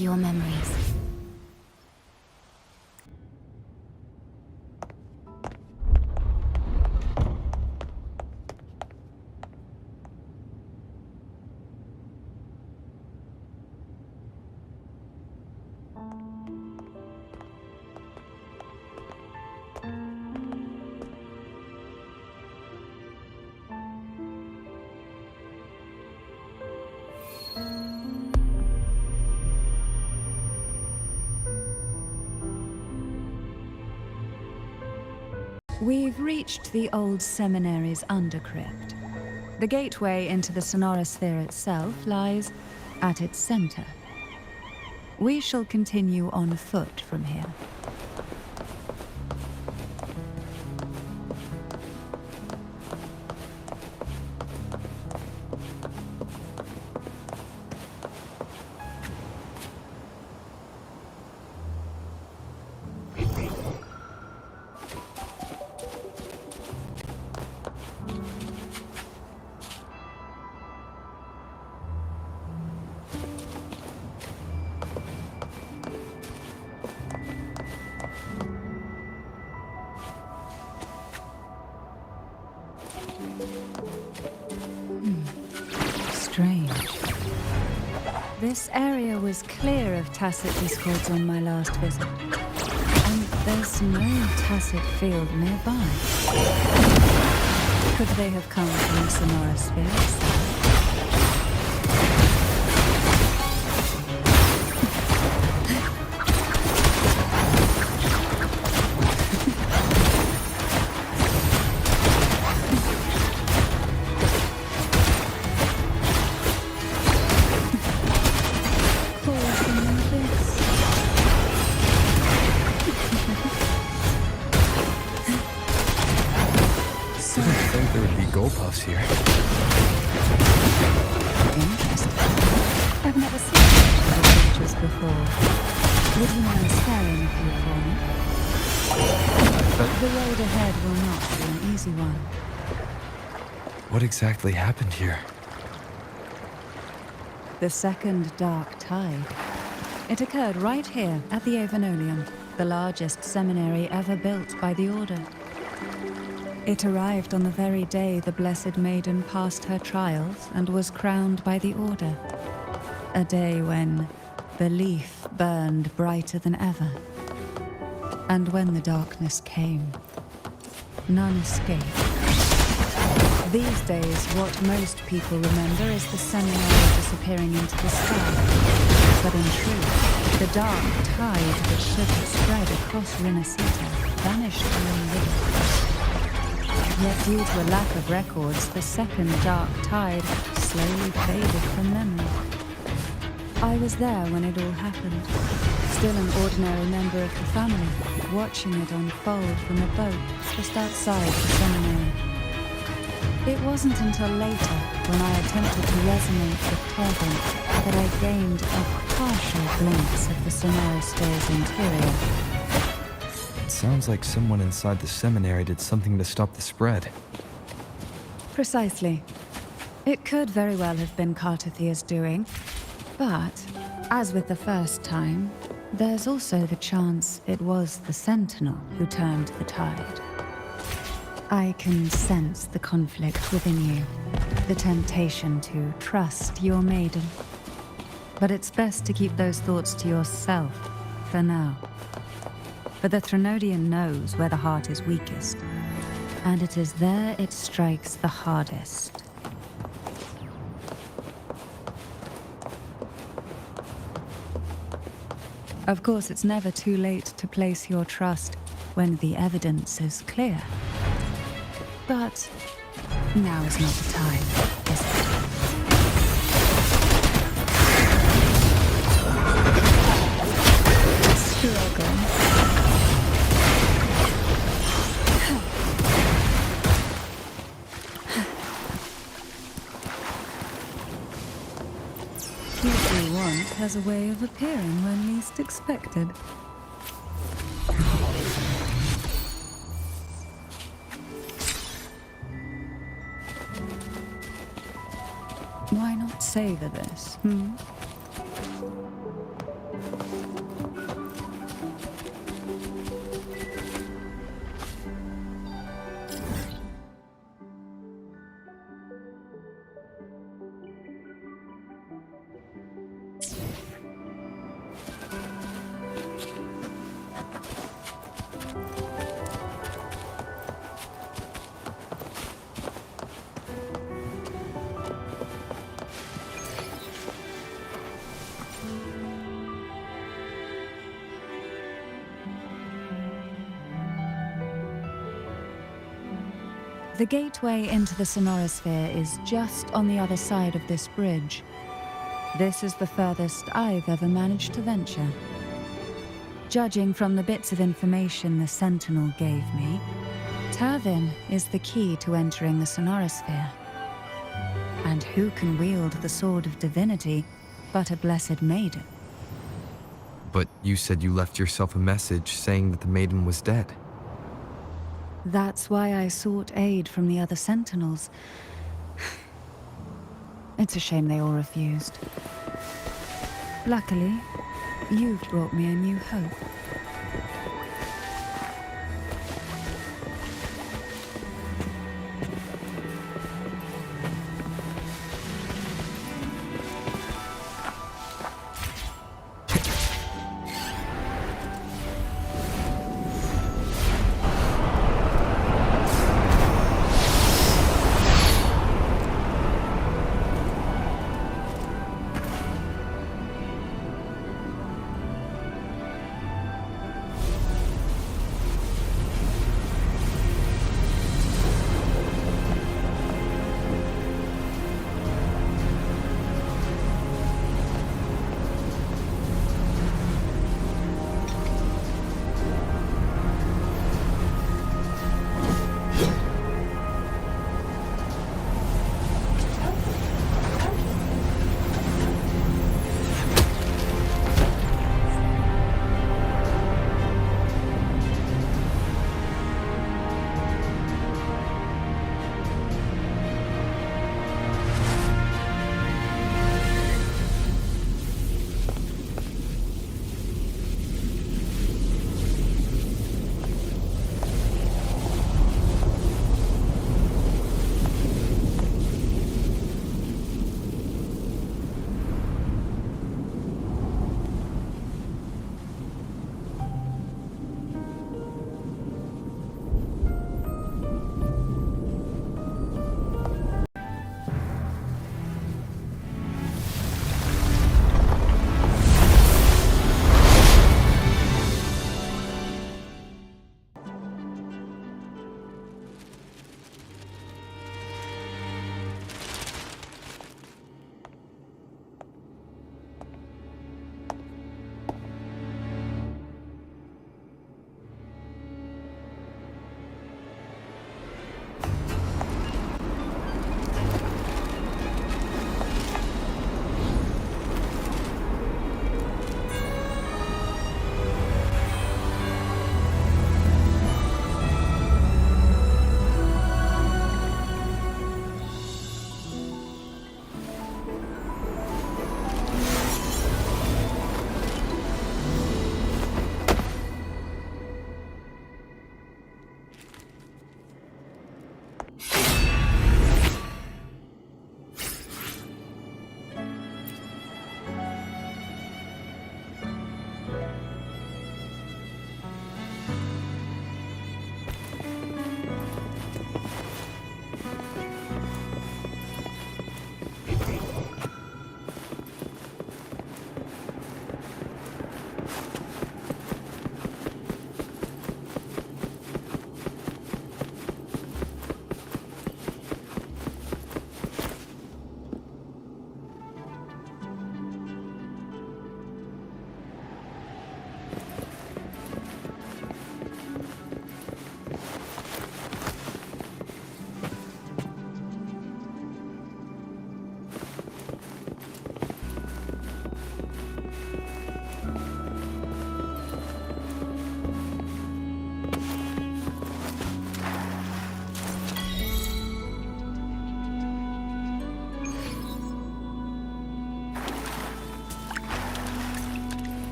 to your memories. We've reached the old seminary's undercrypt. The gateway into the sonorosphere itself lies at its center. We shall continue on foot from here. Strange. This area was clear of tacit discords on my last visit. And there's no tacit field nearby. Could they have come from the sonorosphere? Here. Interesting. I've never seen such little pictures before. Would you mind sparing a few for me? The road ahead will not be an easy one. What exactly happened here? The second dark tide. It occurred right here at the Avenolium, the largest seminary ever built by the Order. It arrived on the very day the Blessed Maiden passed her trials and was crowned by the Order. A day when belief burned brighter than ever. And when the darkness came, none escaped. These days, what most people remember is the seminary disappearing into the sky. But in truth, the dark tide that should have spread across Rinascita vanished from the river. Yet due to a lack of records, the second dark tide slowly faded from memory. I was there when it all happened, still an ordinary member of the family, watching it unfold from a boat just outside the seminary. It wasn't until later, when I attempted to resonate with Turvin, that I gained a partial glimpse of the sonorosphere's interior. Sounds like someone inside the seminary did something to stop the spread. Precisely. It could very well have been Cartathia's doing, but, as with the first time, there's also the chance it was the Sentinel who turned the tide. I can sense the conflict within you, the temptation to trust your maiden. But it's best to keep those thoughts to yourself, for now. For the Threnodian knows where the heart is weakest, and it is there it strikes the hardest. Of course, it's never too late to place your trust when the evidence is clear. But now is not the time, is it? Struggle. What you want has a way of appearing when least expected. Why not savor this, The gateway into the Sonorosphere is just on the other side of this bridge. This is the furthest I've ever managed to venture. Judging from the bits of information the Sentinel gave me, Tavin is the key to entering the Sonorosphere. And who can wield the Sword of Divinity but a blessed maiden? But you said you left yourself a message saying that the maiden was dead. That's why I sought aid from the other Sentinels. It's a shame they all refused. Luckily, you've brought me a new hope.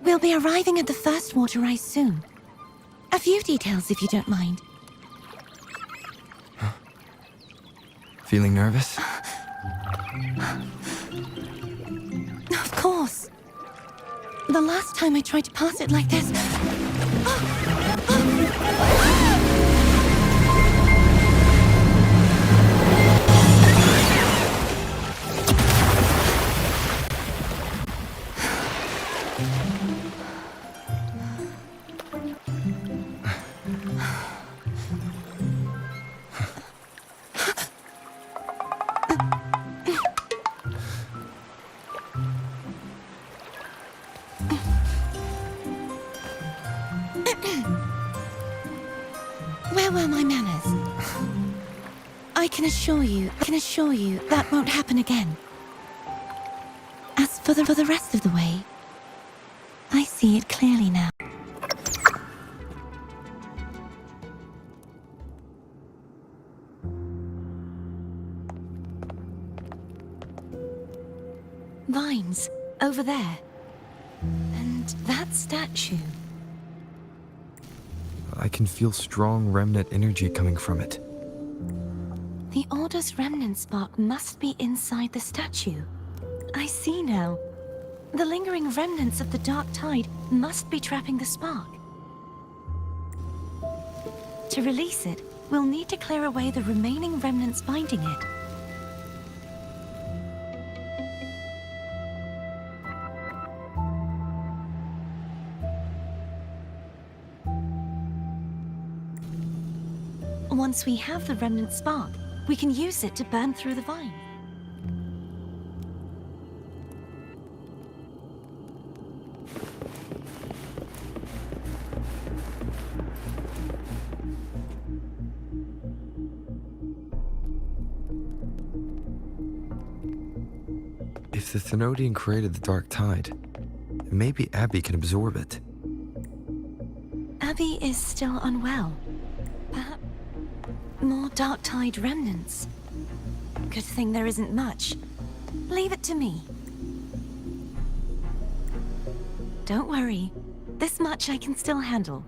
We'll be arriving at the first water rise soon. A few details, if you don't mind. Feeling nervous? Of course. The last time I tried to pass it like this... Where were my manners? I can assure you that won't happen again. As for the rest of the way, I see it clearly now. Vines, over there. And that statue. I can feel strong remnant energy coming from it. The Order's remnant spark must be inside the statue. I see now. The lingering remnants of the dark tide must be trapping the spark. To release it, we'll need to clear away the remaining remnants binding it. Once we have the remnant spark, we can use it to burn through the vine. If the Thenodian created the dark tide, maybe Abby can absorb it. Abby is still unwell. Perhaps more dark tide remnants. Good thing there isn't much. Leave it to me. Don't worry. This much I can still handle.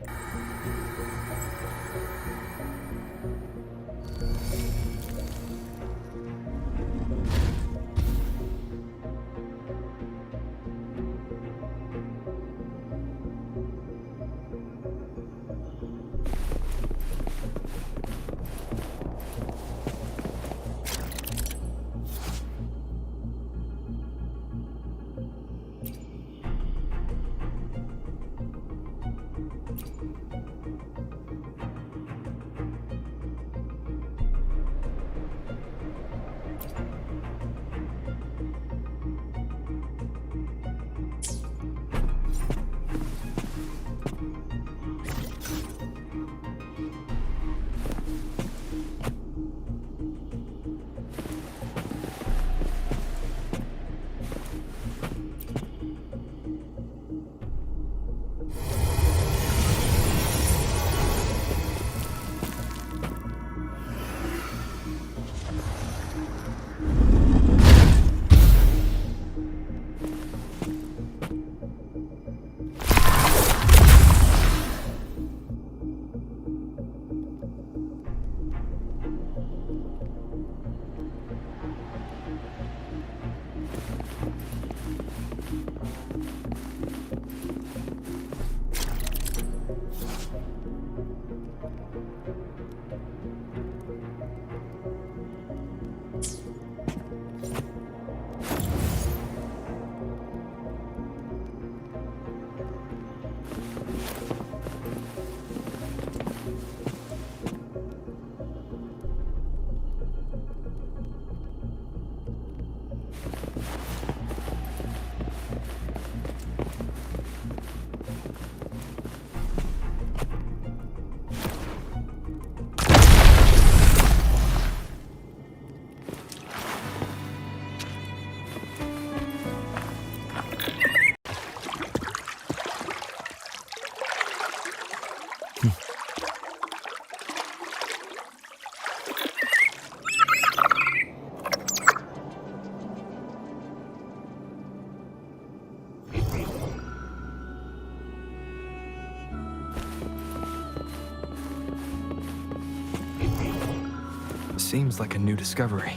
seems like a new discovery.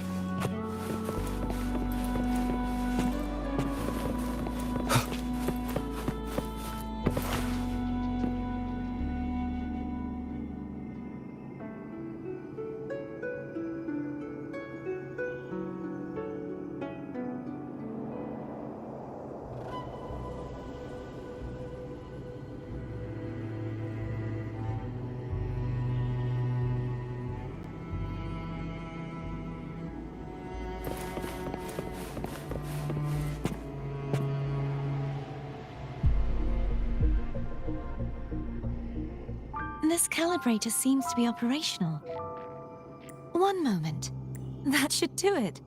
This calibrator seems to be operational. One moment. That should do it.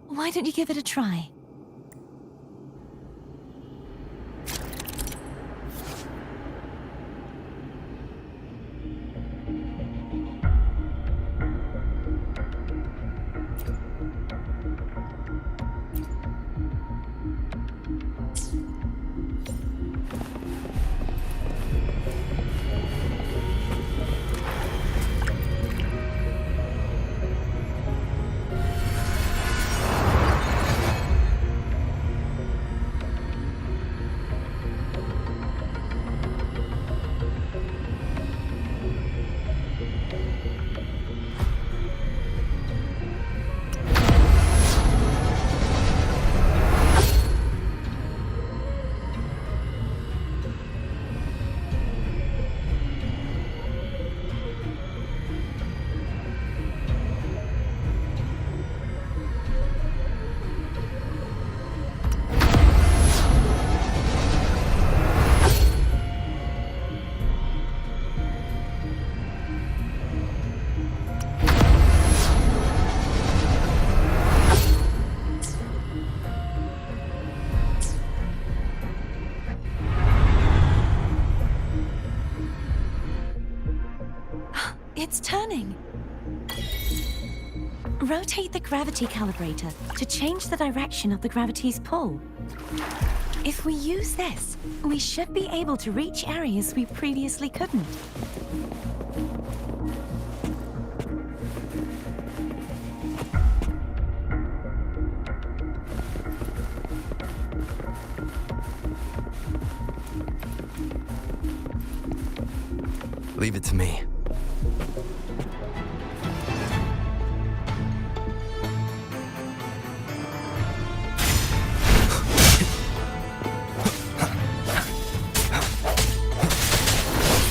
Why don't you give it a try? It's turning. Rotate the gravity calibrator to change the direction of the gravity's pull. If we use this, we should be able to reach areas we previously couldn't. Leave it to me.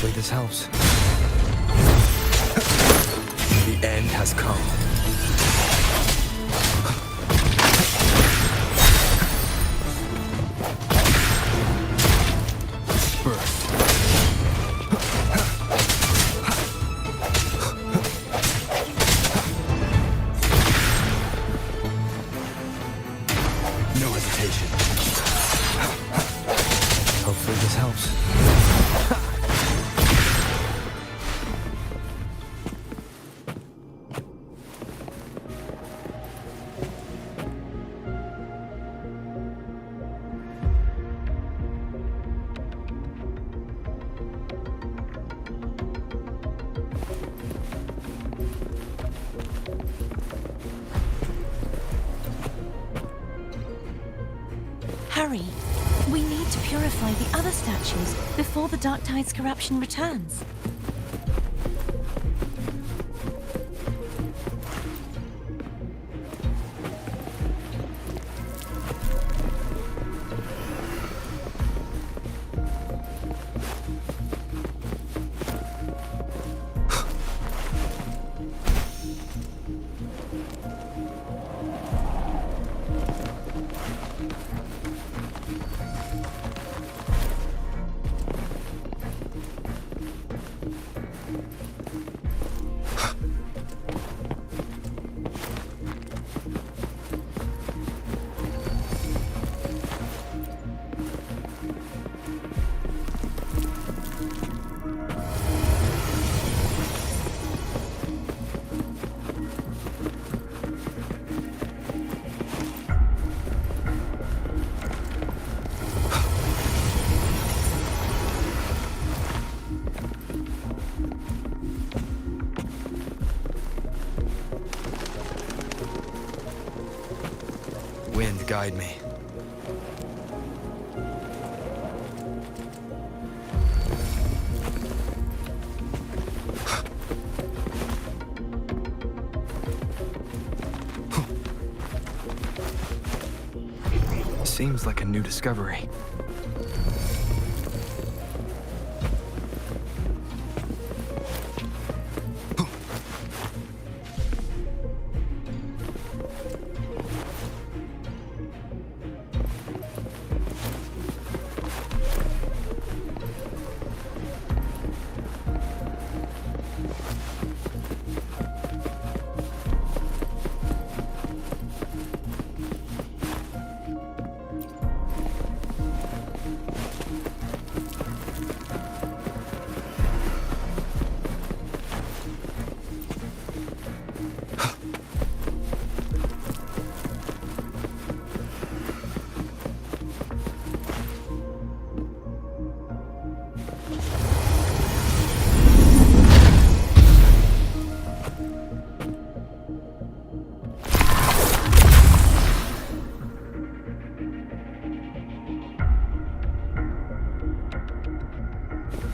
Hopefully this helps. The end has come. Hopefully this helps. Hurry. We need to purify the other statues before the Dark Tide's corruption returns. guide me. Seems like a new discovery.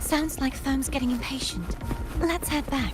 Sounds like Foam's getting impatient. Let's head back.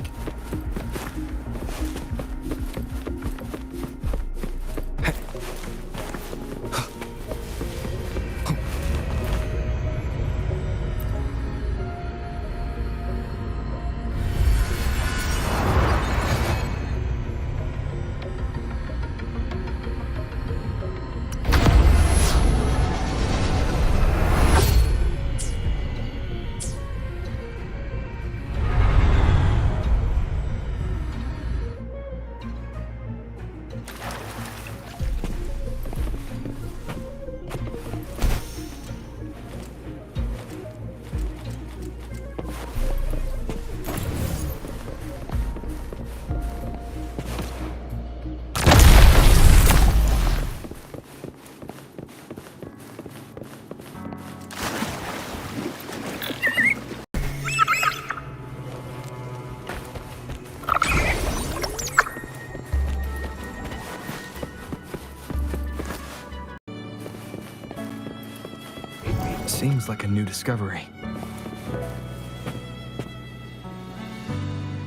Seems like a new discovery.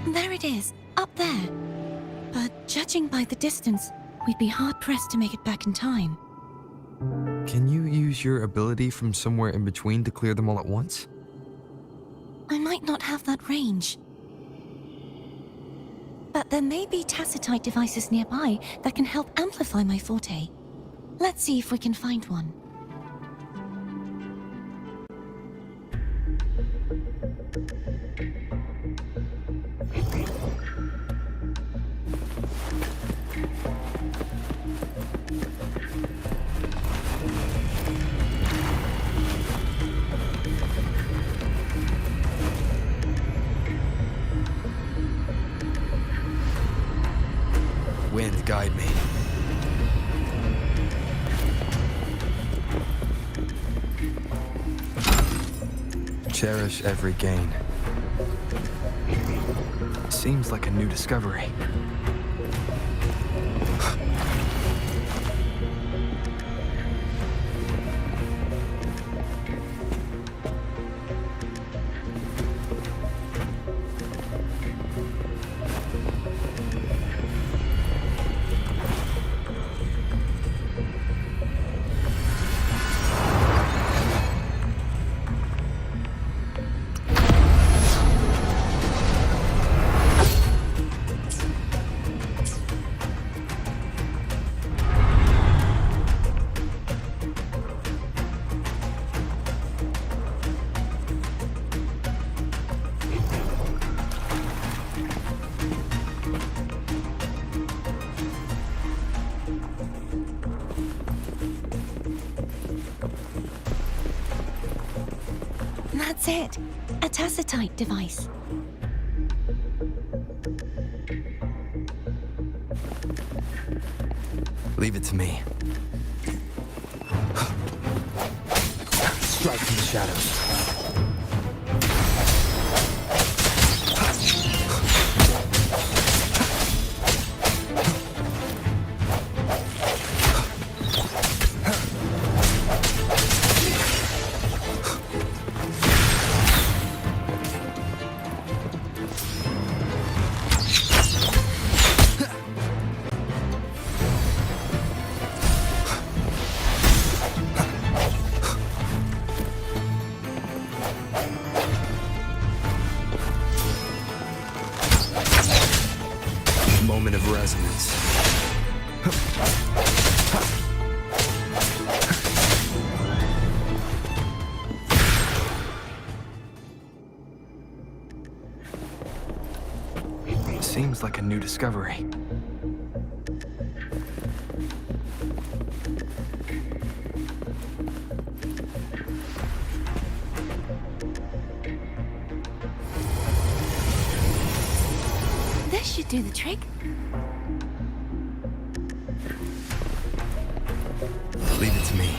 There it is, up there. But judging by the distance, we'd be hard-pressed to make it back in time. Can you use your ability from somewhere in between to clear them all at once? I might not have that range. But there may be tacitite devices nearby that can help amplify my forte. Let's see if we can find one. Wind, guide me. Cherish every gain. Seems like a new discovery. That's it. A tacitite device. Leave it to me. Strike from the shadows. Seems like a new discovery. This should do the trick. Leave it to me.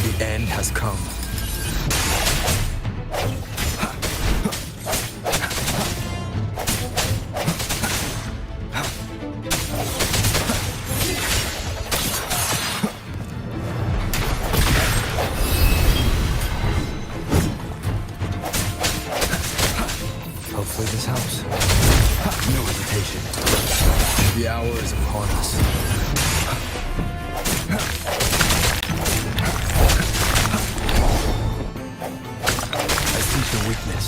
The end has come. Hopefully this helps. No hesitation. The hour is upon us. I see your weakness.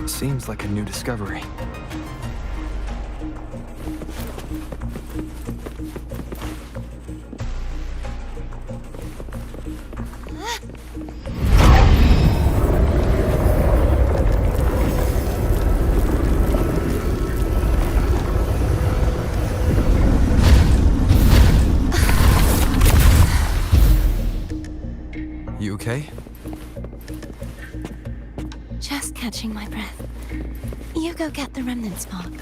Seems like a new discovery. You okay? Just catching my breath. You go get the remnant spark.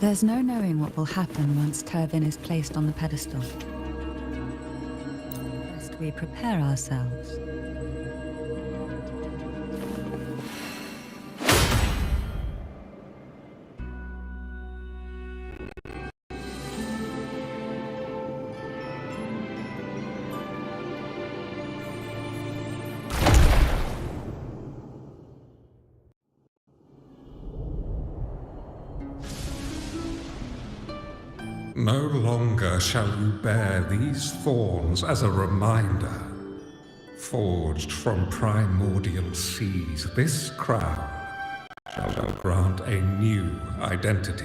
There's no knowing what will happen once Turvin is placed on the pedestal. First, we prepare ourselves. No longer shall you bear these thorns as a reminder. Forged from primordial seas, this crown shall grant a new identity.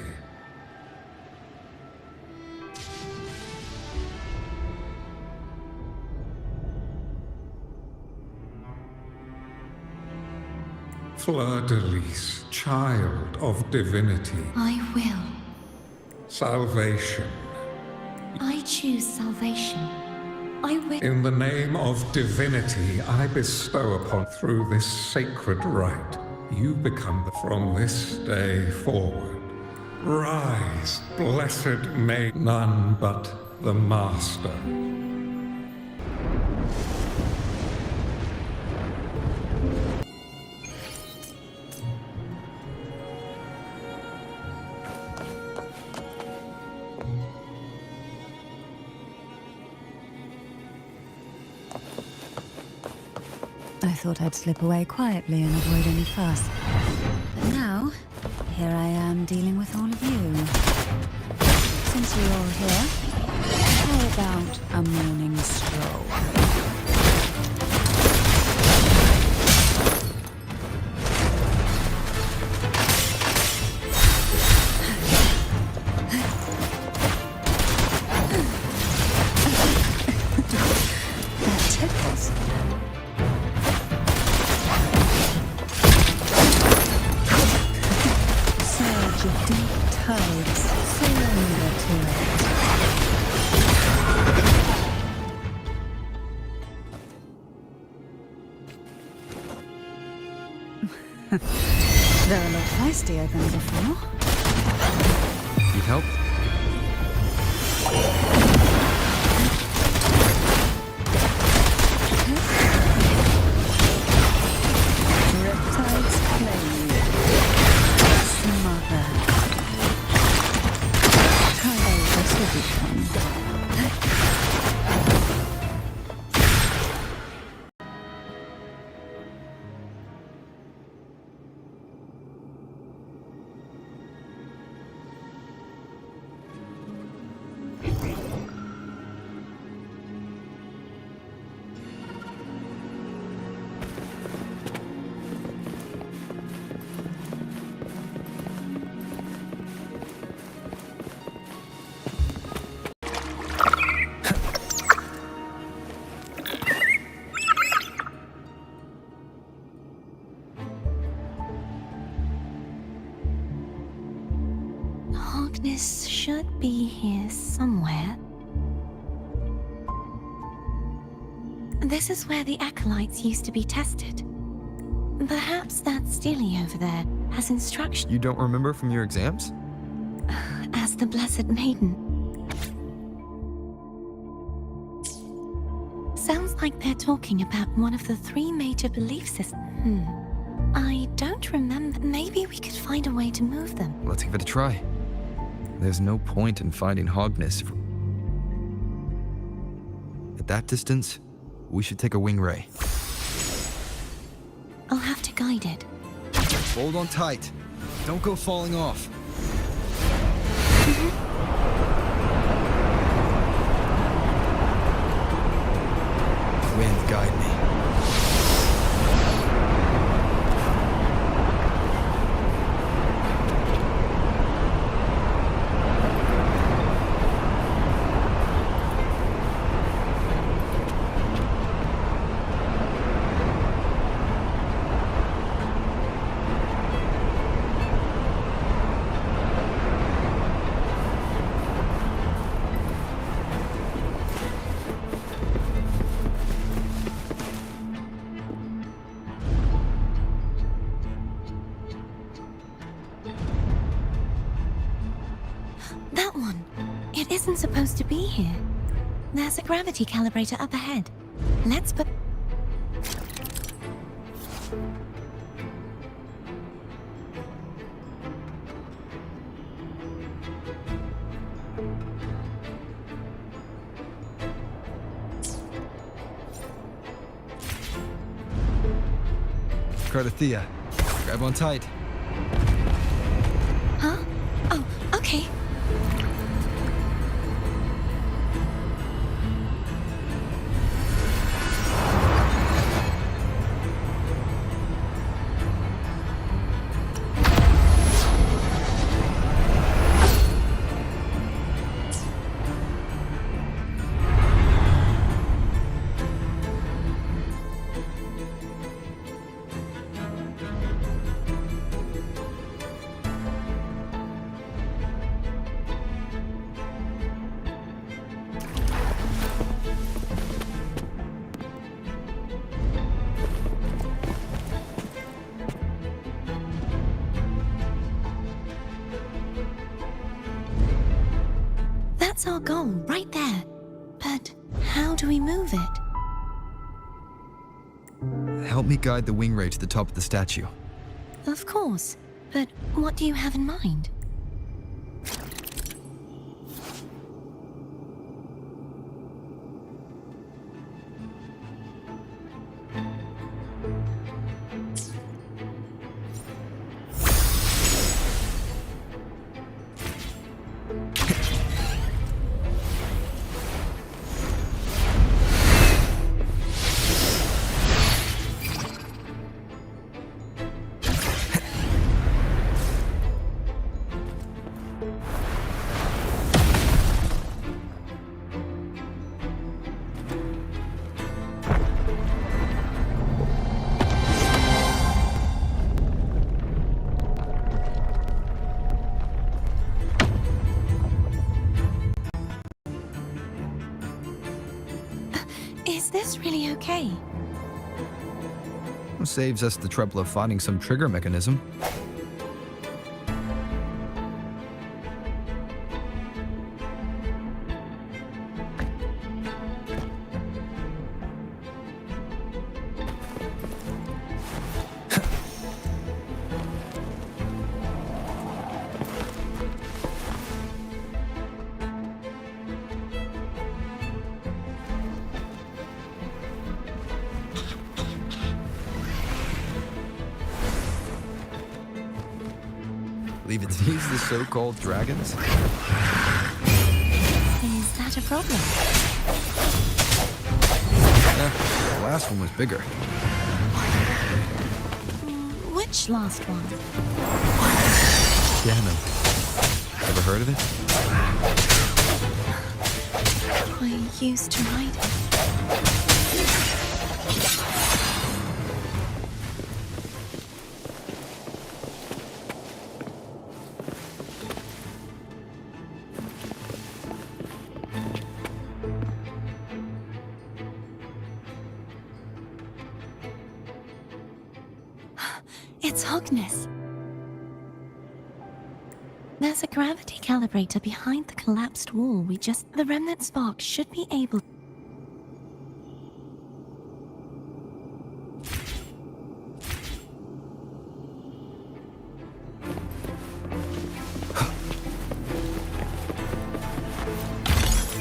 Fleur-de-lis, child of divinity. I will. Salvation. I choose salvation. I will. In the name of divinity, I bestow upon through this sacred rite, you become from this day forward. Rise, blessed may none but the Master. I thought I'd slip away quietly and avoid any fuss. But now, here I am dealing with all of you. Since you're all here, how about a morning stroll? That tickles. Surge of deep tides, surrender to it. They're a lot feistier than before. Need help? Riptides claim. Smother. This will be fun. Darkness should be here somewhere. This is where the acolytes used to be tested. Perhaps that Steely over there has instructions You don't remember from your exams? as the Blessed Maiden. Sounds like they're talking about one of the three major belief systems. I don't remember. Maybe we could find a way to move them. Let's give it a try. There's no point in finding Hogness. At that distance, we should take a wing ray. I'll have to guide it. Hold on tight. Don't go falling off. Wind, guide me. That one. It isn't supposed to be here. There's a gravity calibrator up ahead. Let's put... Cardathea, grab on tight. Huh? Oh, okay. That's our goal, right there. But how do we move it? Help me guide the wing ray to the top of the statue. Of course. But what do you have in mind? Is this really okay? Saves us the trouble of finding some trigger mechanism. Leave it to these the so-called dragons? Is that a problem? The last one was bigger. Which last one? Piano. Ever heard of it? I used to ride it. It's Hogness. There's a gravity calibrator behind the collapsed wall. The remnant spark should be able...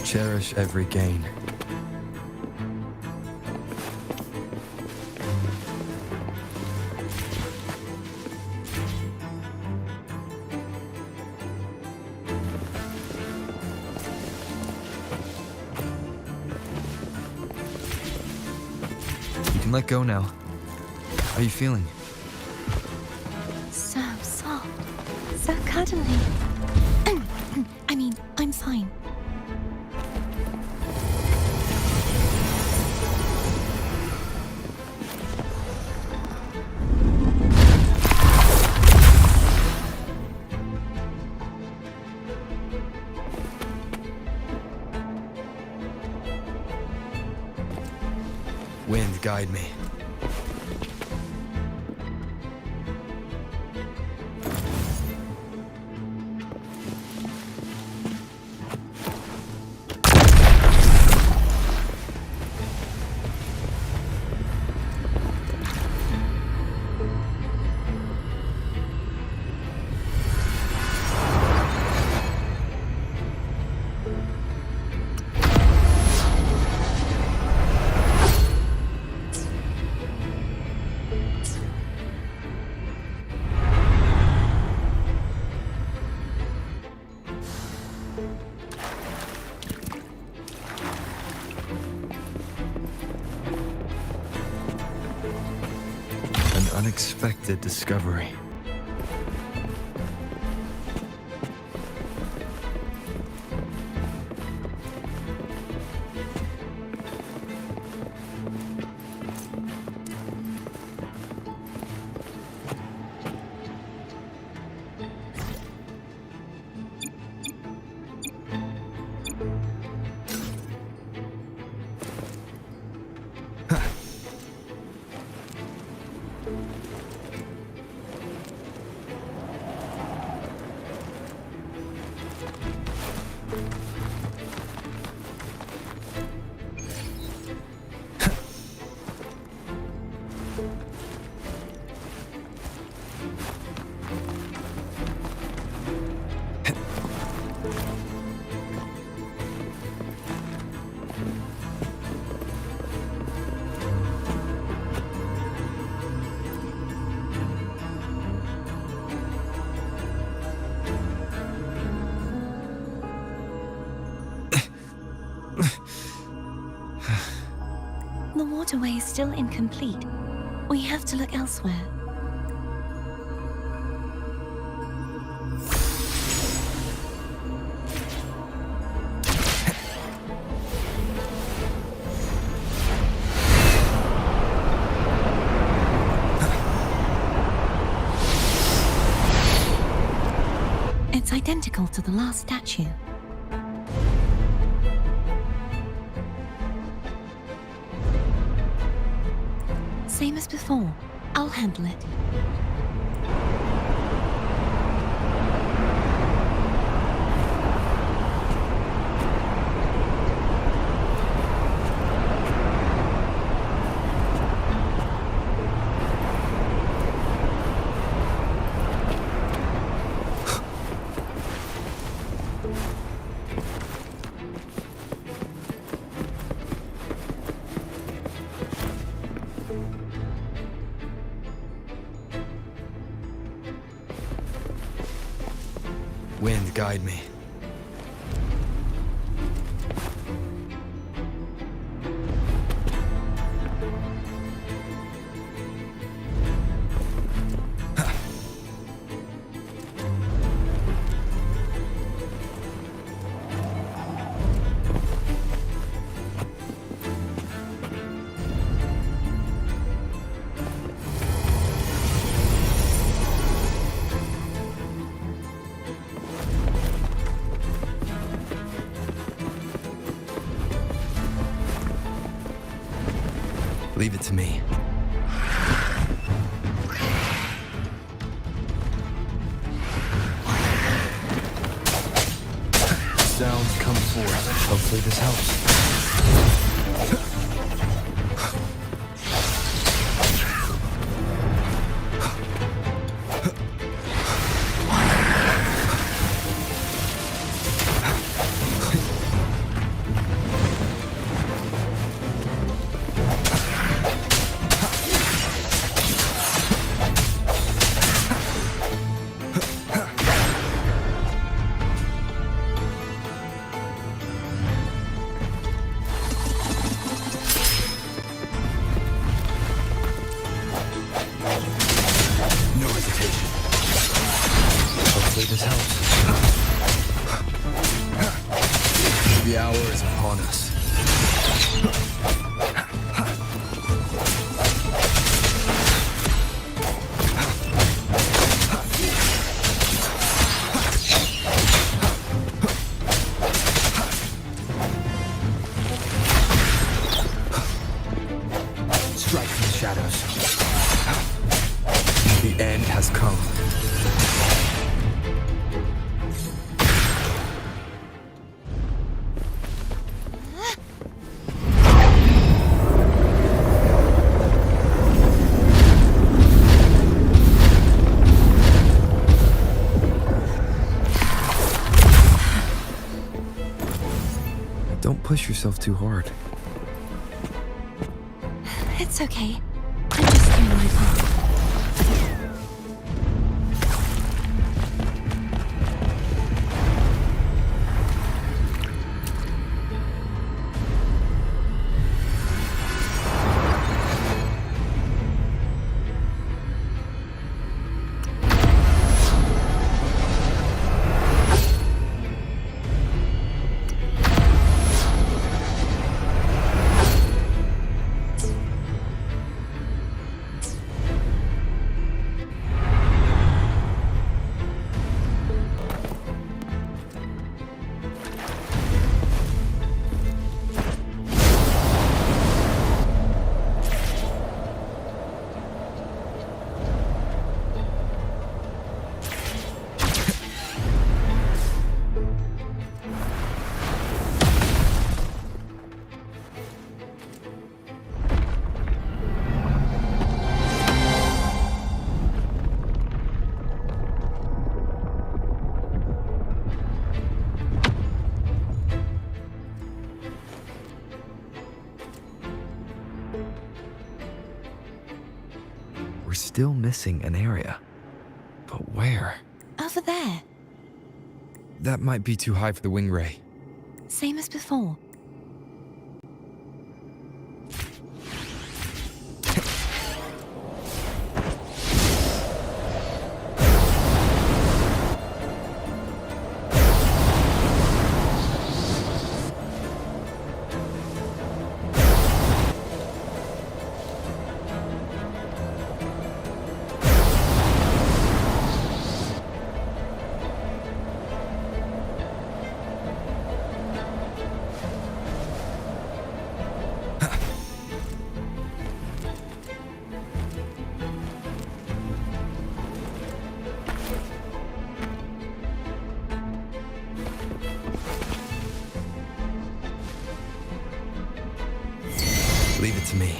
Cherish every gain. You can let go now. How are you feeling? So soft. So cuddly. I mean, I'm fine. Wind, guide me. unexpected discovery. The waterway is still incomplete. We have to look elsewhere. It's identical to the last statue. Same as before. I'll handle it. Wind, guide me. Leave it to me. Sounds come forth. Hopefully this helps. No hesitation. Hopefully this helps. The hour is upon us. Strike from the shadows. The end has come. Don't push yourself too hard. It's okay. I'm just doing my part. still missing an area. But where? Over there. That might be too high for the wing ray. Same as before. Leave it to me.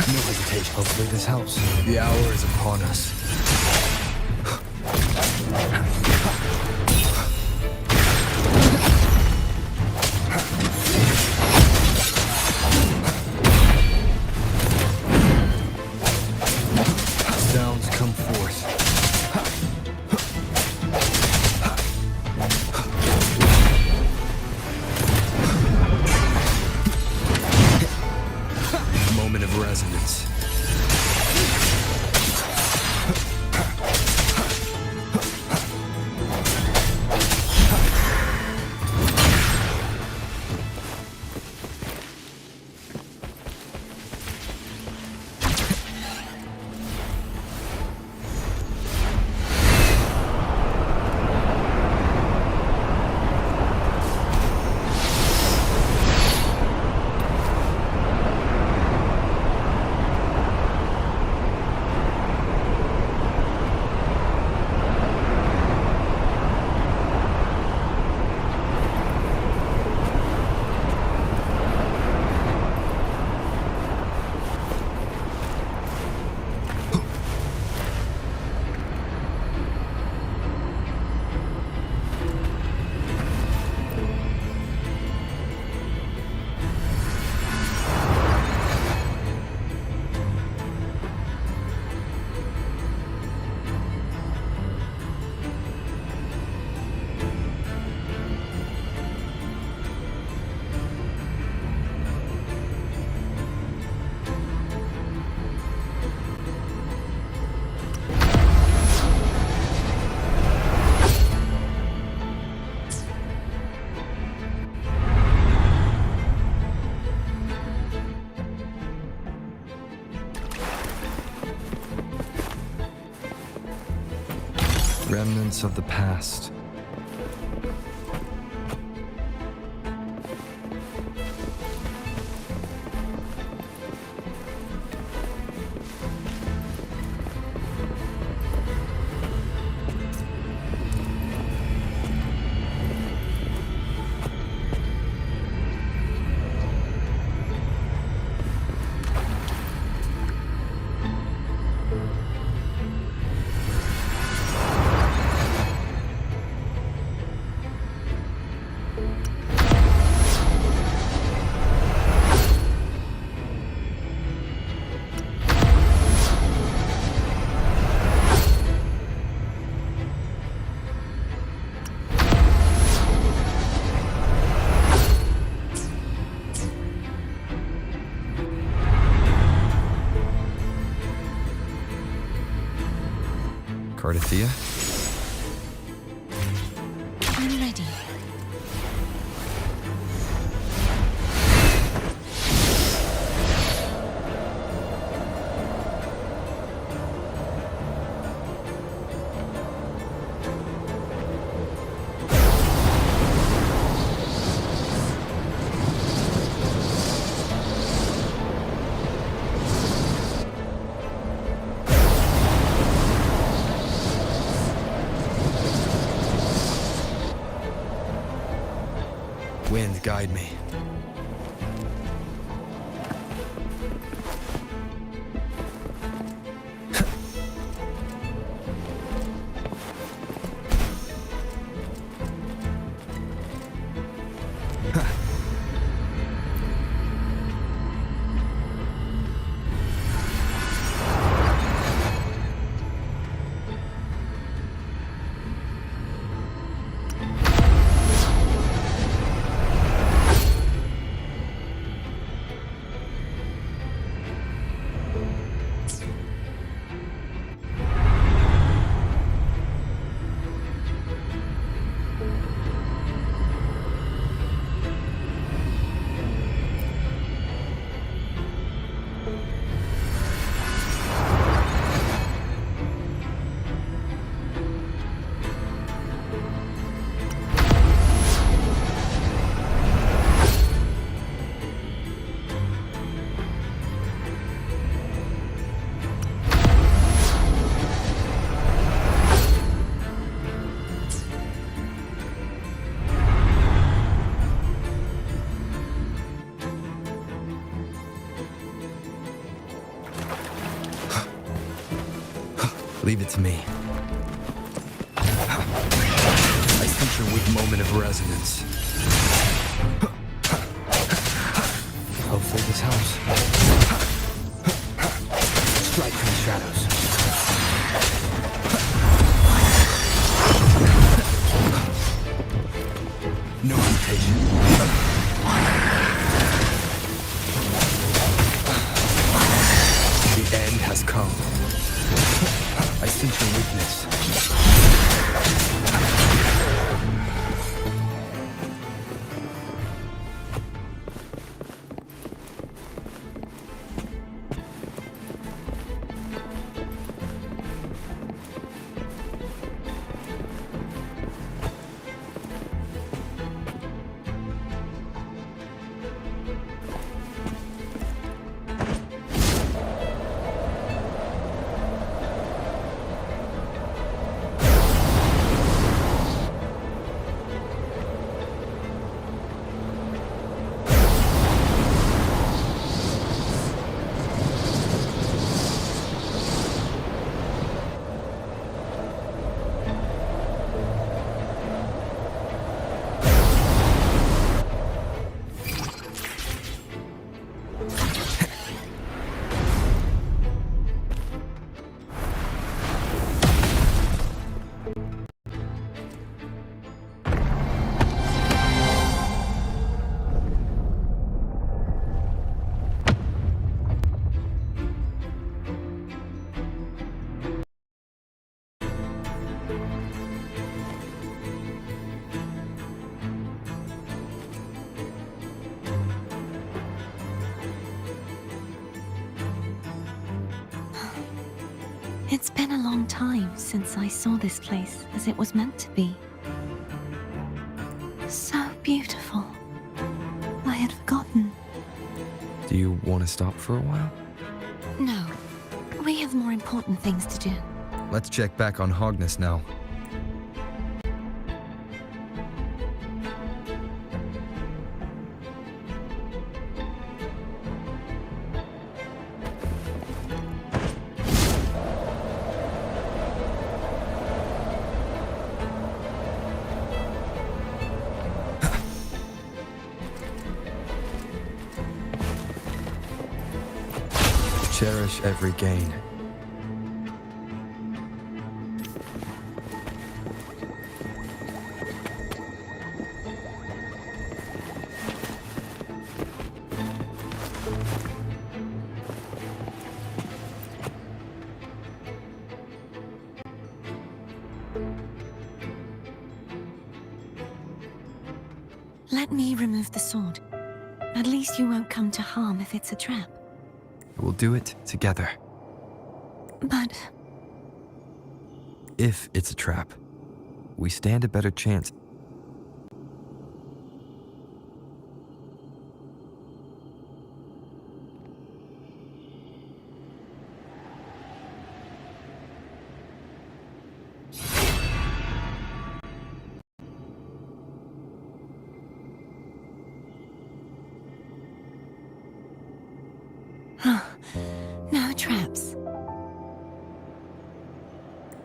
No hesitation. Hopefully this helps. The hour is upon us. Sounds come forth. Moment of resonance. Remnants of the past. Cardathia? I'm ready. Wind, guide me. Leave it to me. I sense your weak moment of resonance. Hopefully this helps. Strike from the shadows. No hesitation. The end has come. I sense your weakness. It's been a long time since I saw this place as it was meant to be. So beautiful. I had forgotten. Do you want to stop for a while? No, we have more important things to do. Let's check back on Hogness now. Cherish every gain. Let me remove the sword. At least you won't come to harm if it's a trap. We'll do it together. But If it's a trap, we stand a better chance. no traps.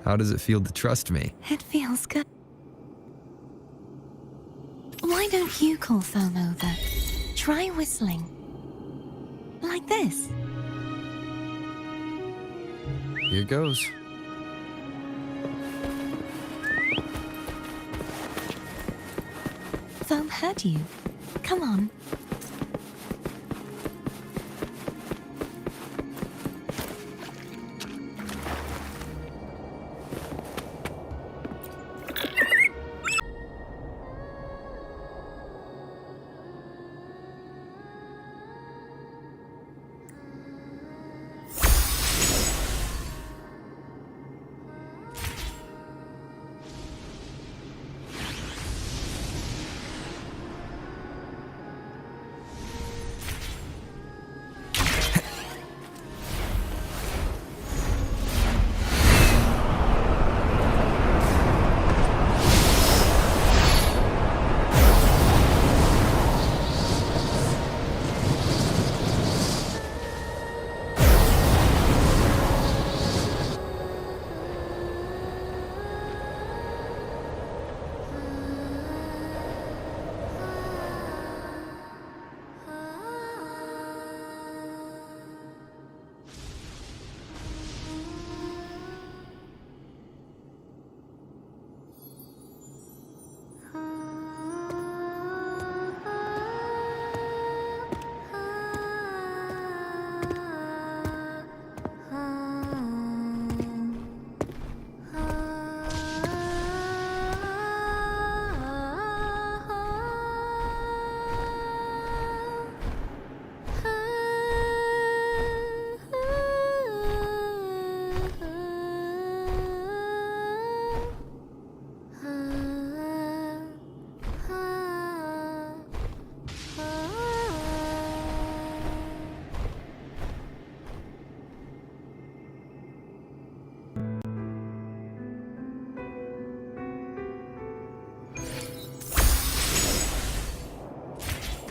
How does it feel to trust me? It feels good. Why don't you call Foam over? Try whistling. Like this. Here goes. Foam heard you. Come on.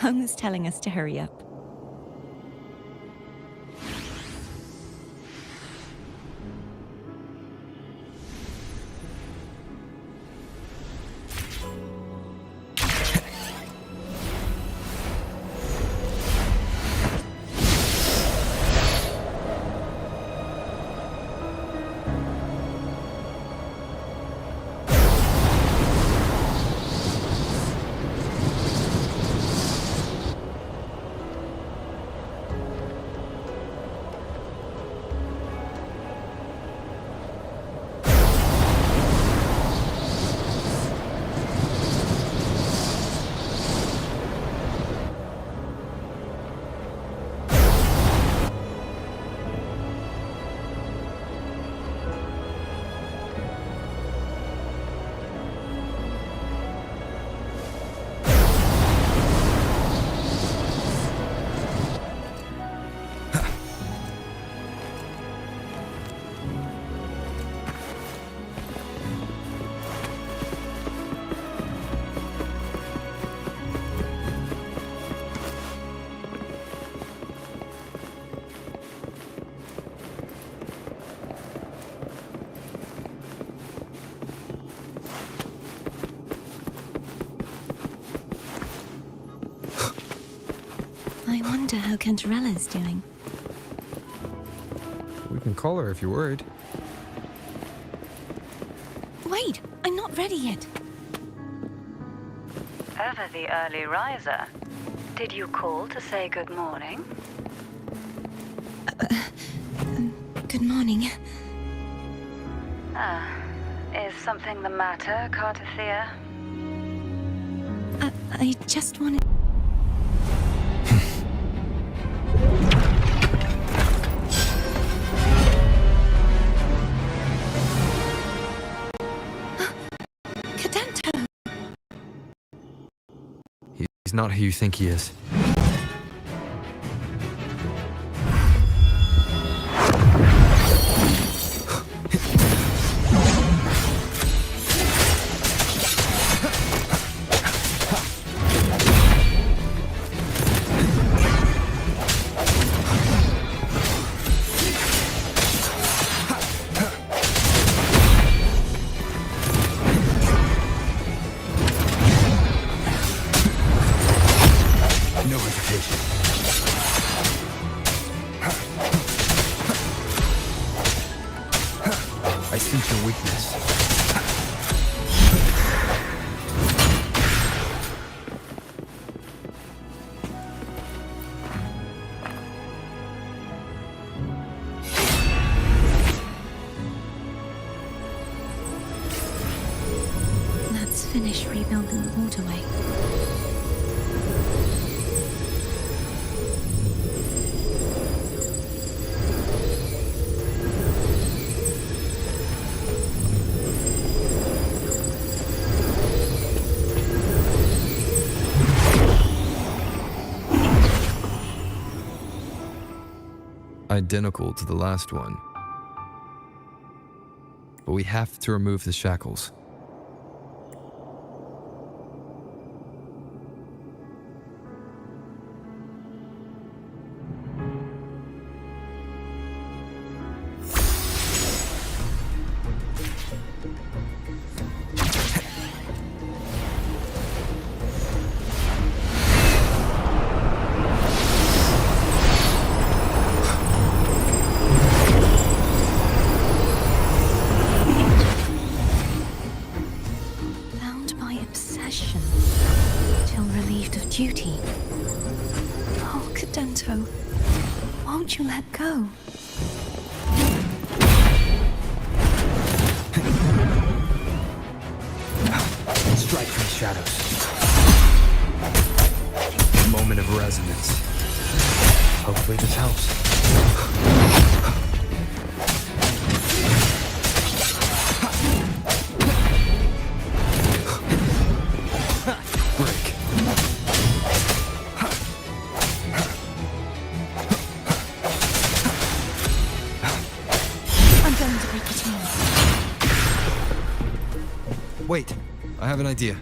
Homer's telling us to hurry up. I wonder how Cantarella's doing. We can call her if you're worried. Wait, I'm not ready yet. Ever the early riser. Did you call to say good morning? Good morning. Is something the matter, Cartathea? I just wanted... Cadento! He's not who you think he is. No hesitation. I sense your weakness. Let's finish rebuilding the waterway. Identical to the last one. But we have to remove the shackles. Till relieved of duty. Oh, Cadento, won't you let go? Strike from the shadows. Moment of resonance. Hopefully this helps. Wait, I have an idea.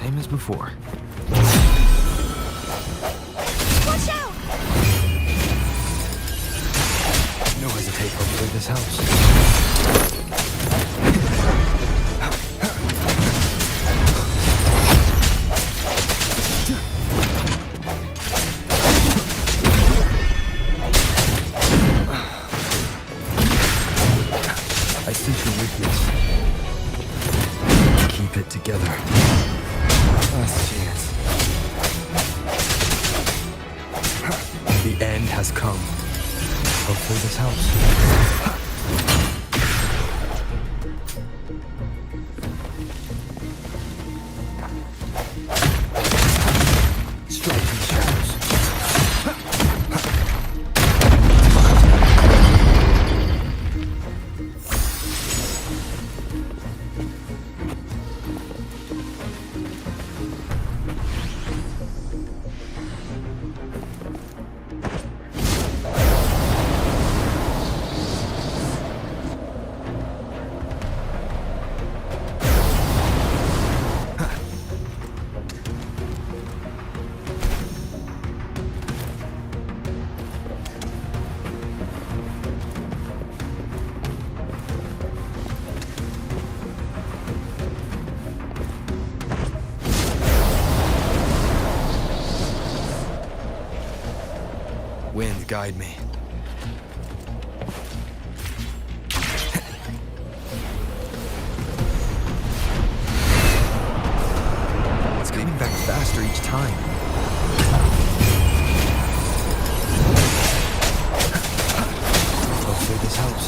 Same as before. Watch out! No hesitate. Hopefully this helps. I sense your weakness. Keep it together. Last chance. The end has come. Hopefully this helps. Strike in the shadows. Wind, guide me. It's coming back faster each time. Hopefully this helps.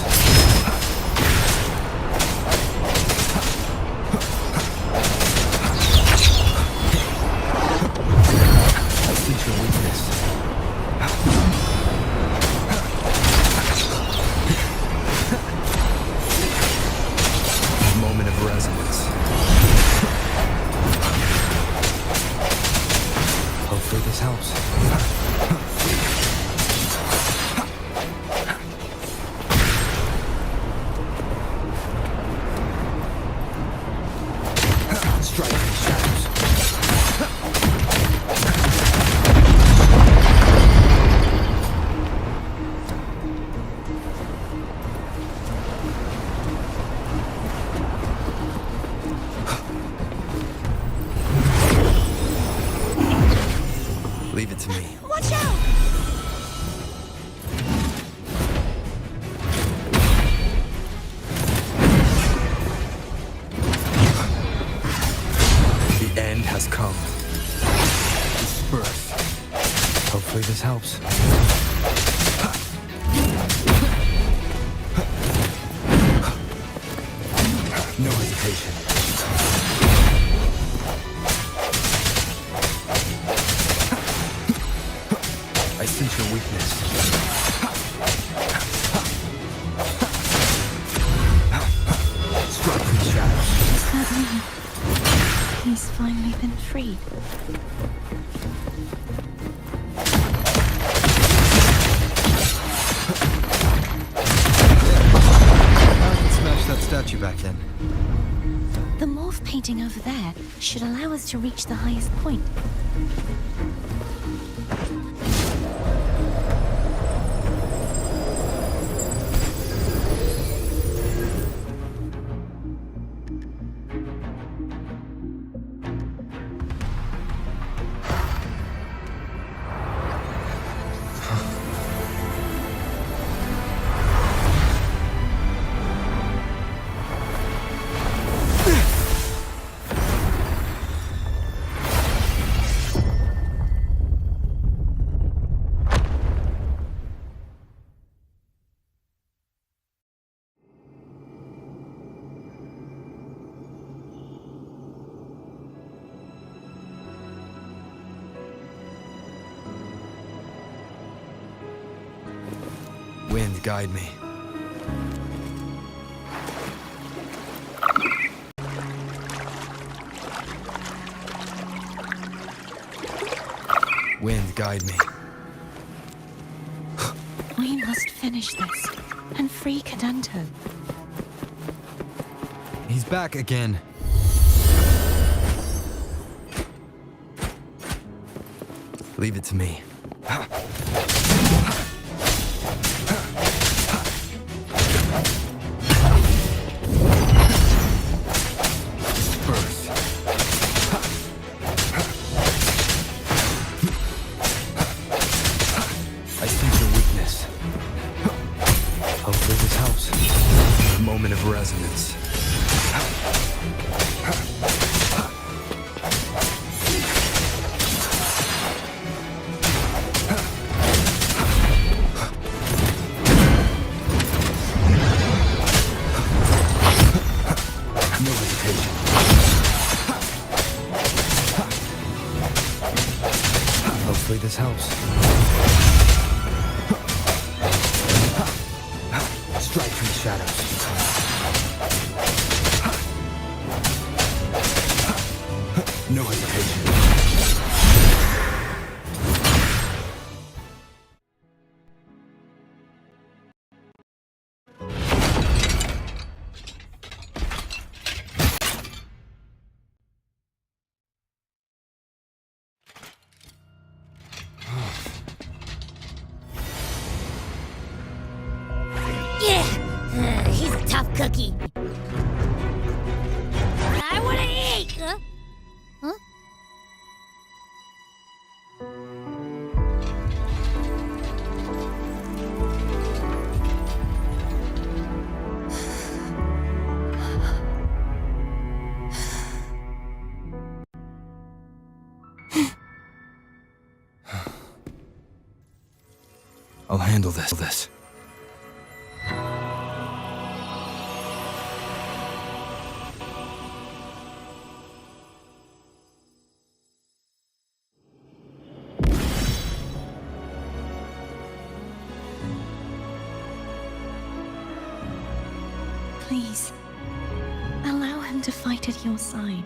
I sense your weakness. Moment of resonance. Hopefully this helps. Strike in the shadows. Leave it to me. Watch out! The end has come. Disperse. Hopefully this helps. No hesitation. I sense your weakness. Strike in the shadows. Is that me? He's finally been freed. I can smash that statue back then. The morph painting over there should allow us to reach the highest point. Wind, guide me. Wind, guide me. We must finish this and free Cadanto. He's back again. Leave it to me. Disperse. I sense your weakness. Hopefully this helps. A moment of resonance. No hesitation. Hopefully this helps. Strike from the shadows. No hesitation. Yeah, he's a tough cookie. I want to eat. Huh? I'll handle this. Please, allow him to fight at your side.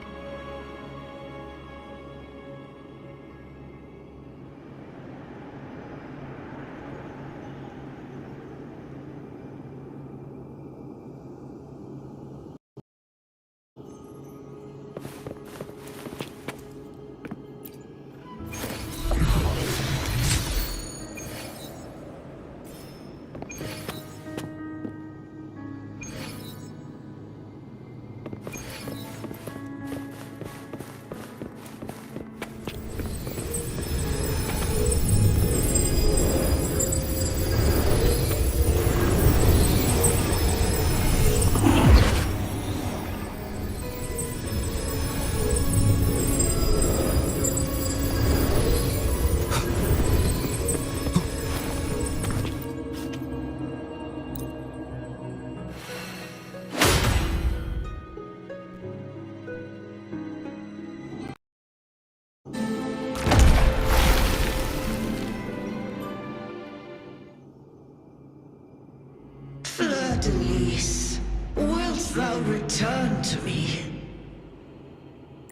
Fleur-de-Lis, wilt thou return to me?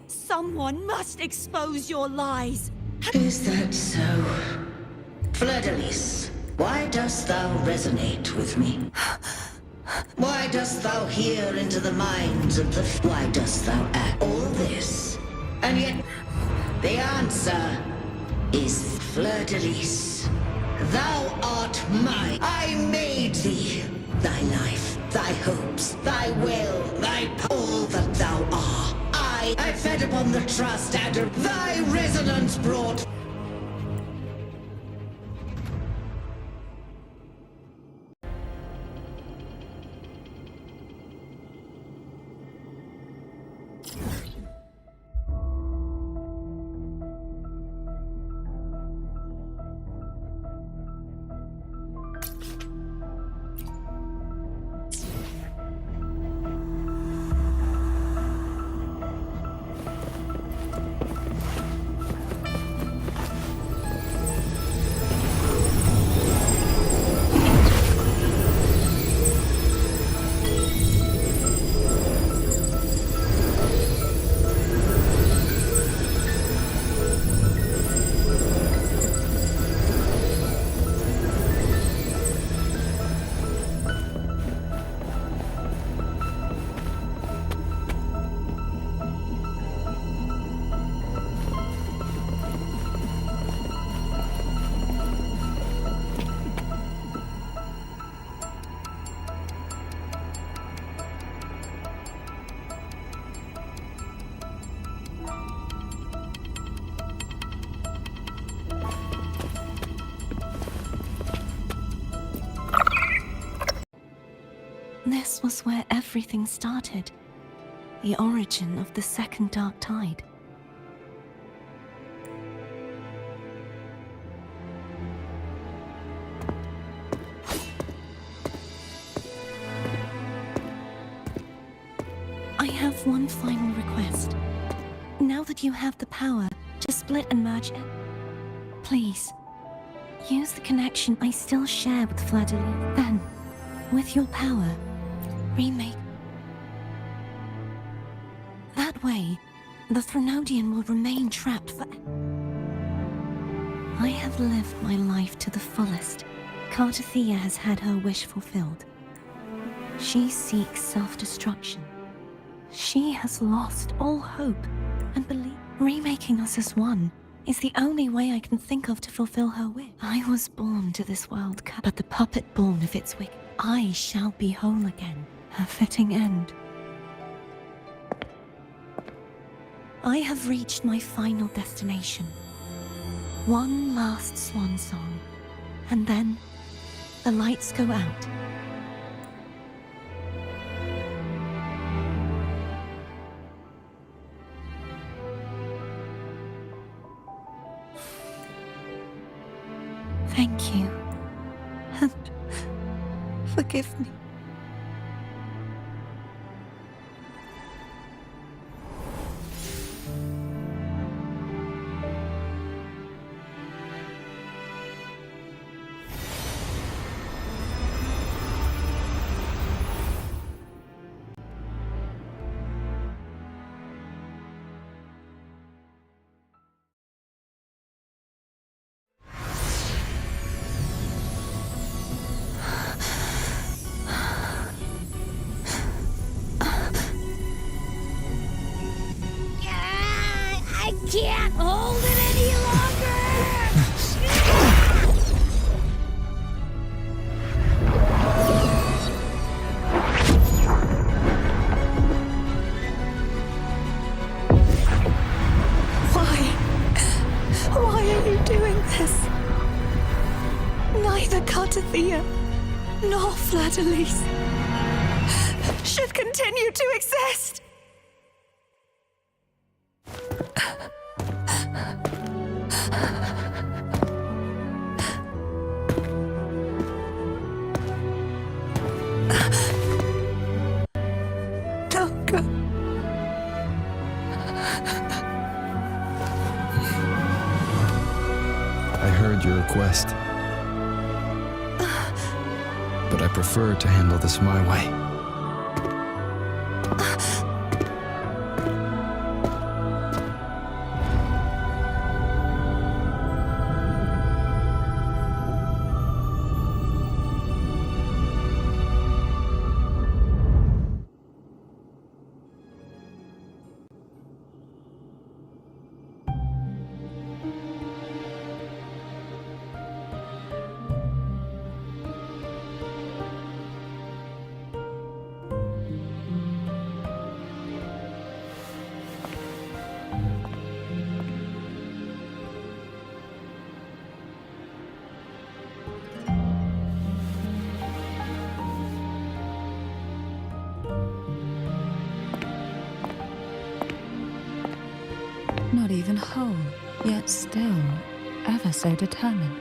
Someone must expose your lies. Is that so? Fleur-de-Lis, why dost thou resonate with me? Why dost thou hear into the minds of the... Why dost thou act all this? And yet, the answer is Fleur-de-Lis. Thou art mine. I made thee. Thy life, thy hopes, thy will, all that thou art. I fed upon the trust and thy resonance brought. was where everything started. The origin of the second dark tide. I have one final request. Now that you have the power to split and merge it, please, use the connection I still share with Fleur-de-Lis. Then, with your power, remake. That way, the Threnodian will remain trapped for... I have lived my life to the fullest. Cartathea has had her wish fulfilled. She seeks self-destruction. She has lost all hope and belief. Remaking us as one is the only way I can think of to fulfill her wish. I was born to this world, but the puppet born of its wick. I shall be whole again, her fitting end. I have reached my final destination. One last swan song, and then the lights go out. Thank you, and forgive me. I can't hold it any longer! Why are you doing this? Neither Cartathea nor Fleur-de-Lis should continue to exist. Don't go. I heard your request. But I prefer to handle this my way. Not even whole, yet still ever so determined.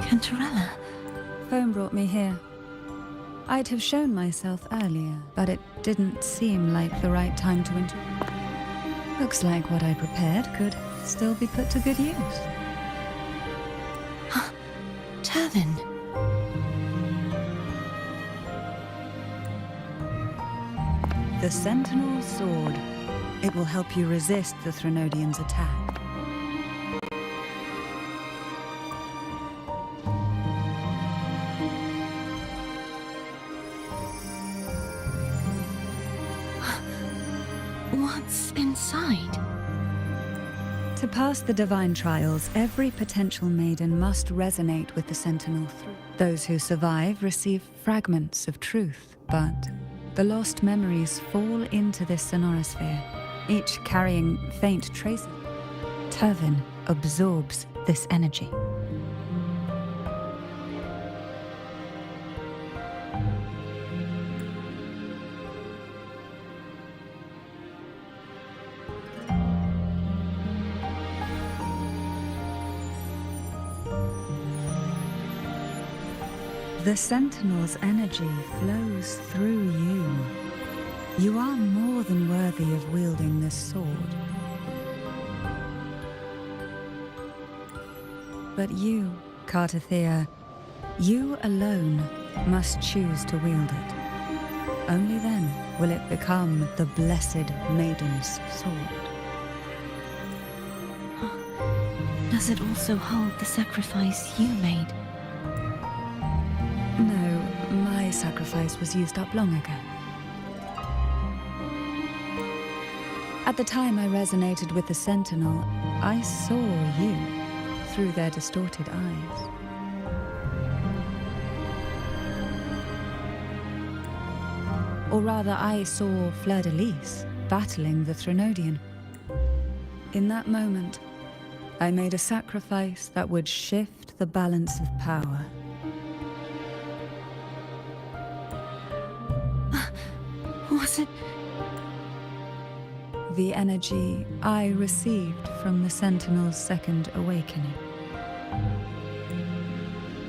Cantarella. Phone brought me here. I'd have shown myself earlier, but it didn't seem like the right time to interrupt. Looks like what I prepared could still be put to good use. Turvin. The Sentinel Sword. It will help you resist the Threnodian's attack. What's inside? To pass the divine trials, every potential maiden must resonate with the Sentinel through. Those who survive receive fragments of truth, but the lost memories fall into this sonorosphere, each carrying faint traces. Turvin absorbs this energy. The Sentinel's energy flows through you. You are more than worthy of wielding this sword. But you, Cartathea, you alone must choose to wield it. Only then will it become the blessed Maiden's sword. Does it also hold the sacrifice you made? No, my sacrifice was used up long ago. At the time I resonated with the Sentinel, I saw you through their distorted eyes. Or rather, I saw Fleur-de-Lis battling the Threnodian. In that moment, I made a sacrifice that would shift the balance of power. Was it? The energy I received from the Sentinel's second awakening.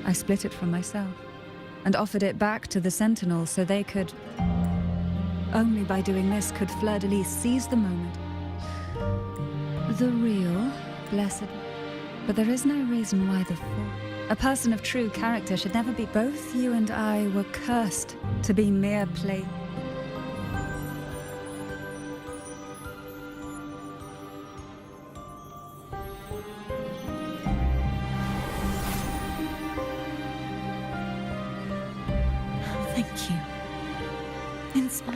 I split it from myself and offered it back to the Sentinel so they could... Only by doing this could Fleur-de-Lis seize the moment. The real, blessed... But there is no reason why the fool... A person of true character should never be... Both you and I were cursed to be mere play... Thank you. In spite...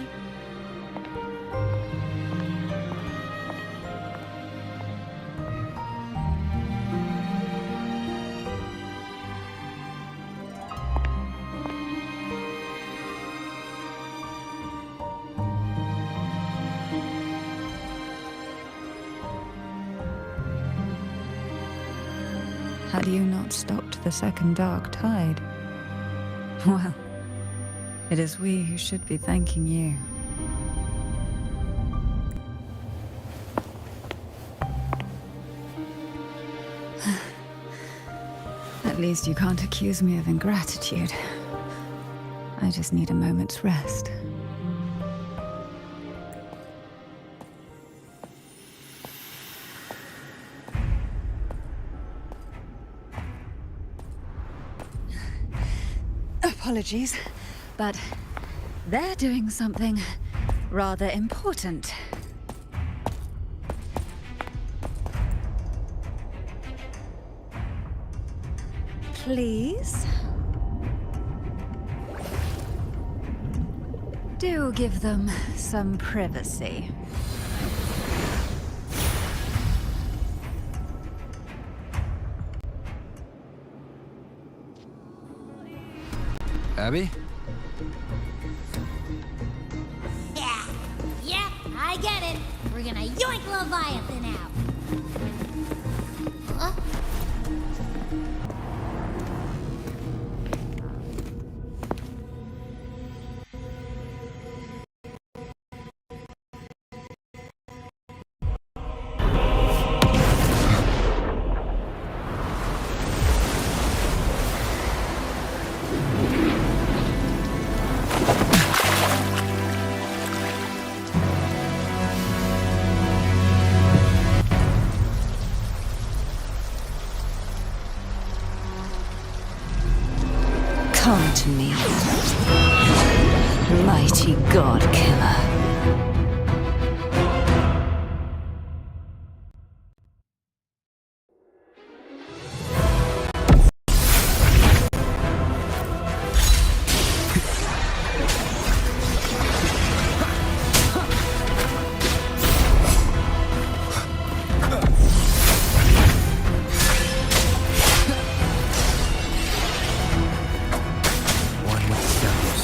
Had you not stopped the second dark tide? Well, it is we who should be thanking you. At least you can't accuse me of ingratitude. I just need a moment's rest. Apologies, but they're doing something rather important. Please? Do give them some privacy. Abby? Yeah, I get it. We're gonna yoink Leviathan out. Huh? Come to me, mighty god killer. One with the shadows.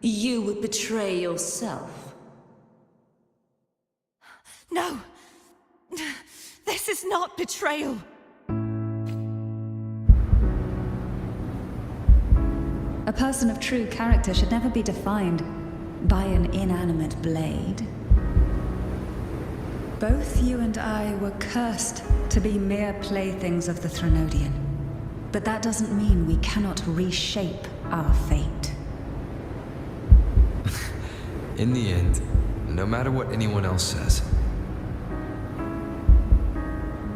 You would betray yourself. No! This is not betrayal! A person of true character should never be defined by an inanimate blade. Both you and I were cursed to be mere playthings of the Threnodian. But that doesn't mean we cannot reshape our fate. In the end, no matter what anyone else says,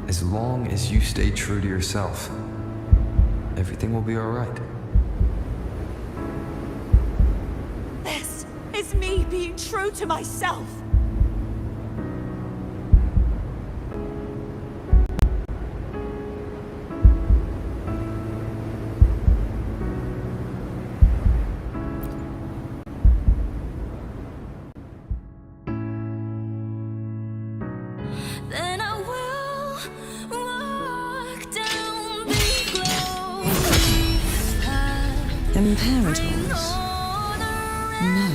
as long as you stay true to yourself, everything will be all right. This is me being true to myself! Then I will walk down the glorious path. Imperators? No.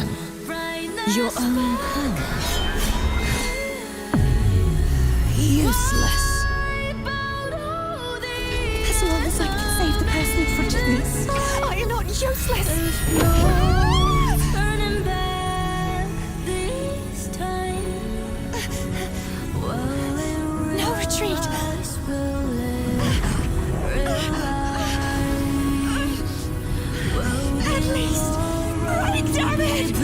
Your own power. Useless. As long as I can save the person in front of me, I am not useless! Turning back this time. No retreat! At least, run, damn it!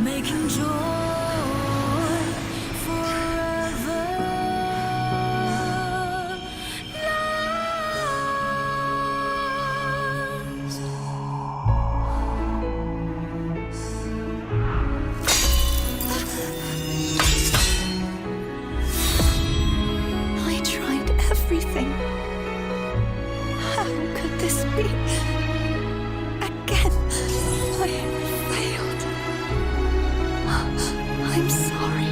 Making joy forever I tried everything. How could this be? Again, I failed. I'm sorry.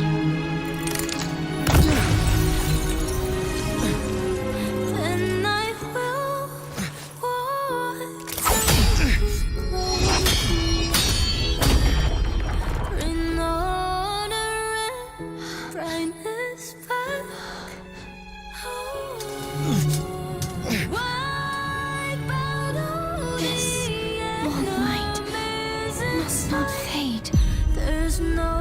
Then I will walk down bring honor and brightness back. Wipe out all This the one light enemies must not fade. There's no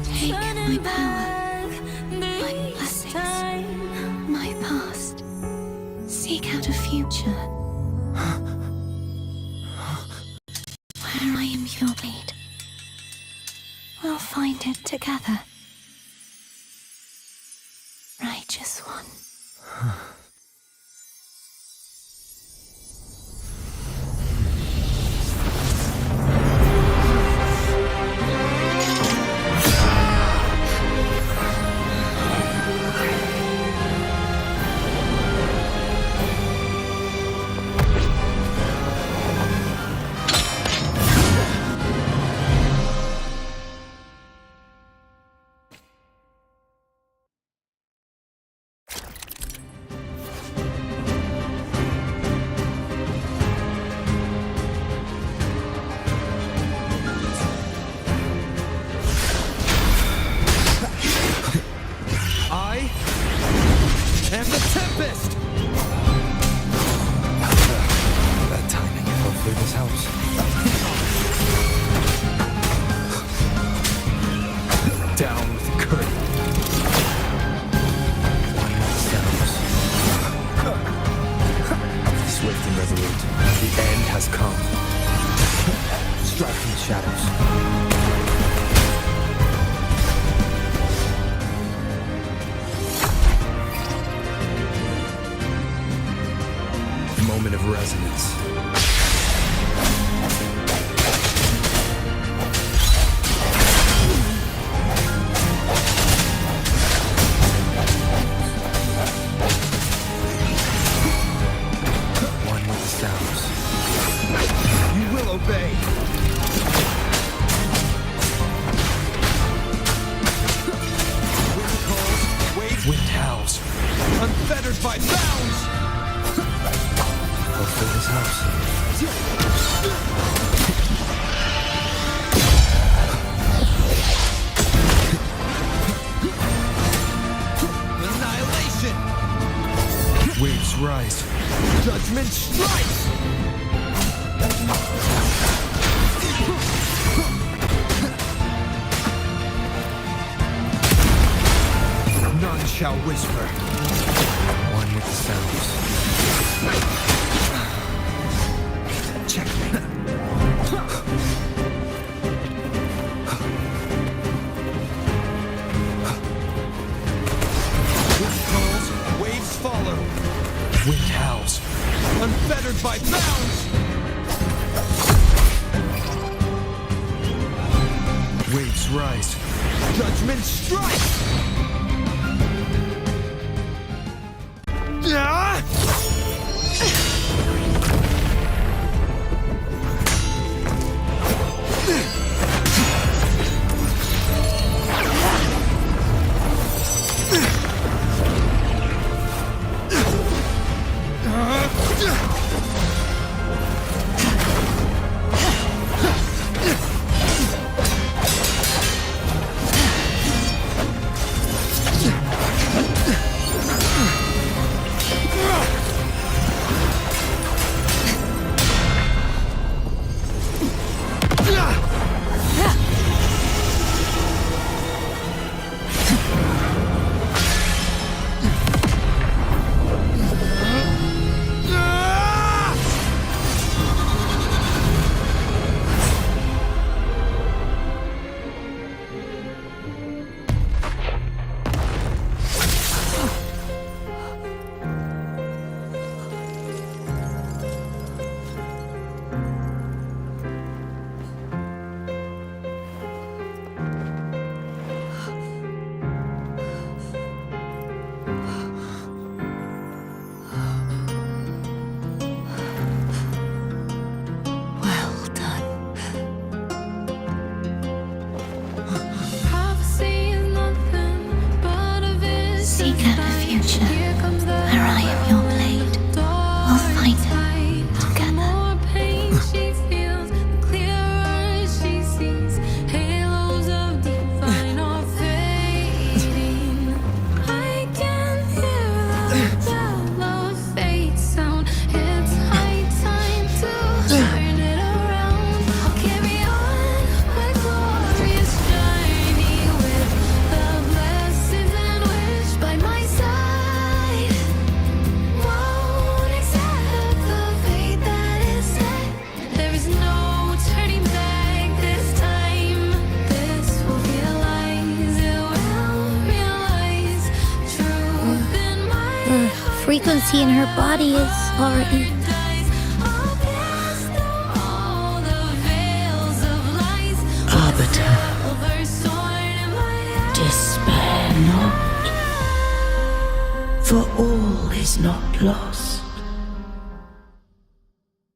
Take my turning power, back my this blessings, time. my past. Seek out a future. Where I am your aid. We'll find it together. Righteous one. And the Tempest! Bad timing. Hopefully this helps. Down with the curtain. One sounds. Swift and resolute. The end has come. Strike from the shadows. Moment of resonance. One with the sounds. You will obey. Unfettered by bounds! Hopefully this helps. Annihilation! Waves rise. Judgment strikes! None shall whisper. One with the sounds. Checkmate. Wind calls, waves follow. Wind howls. Unfettered by bounds! Waves rise. Judgment strikes! Ah! Frequency in her body is already. Arbiter, despair not, for all is not lost.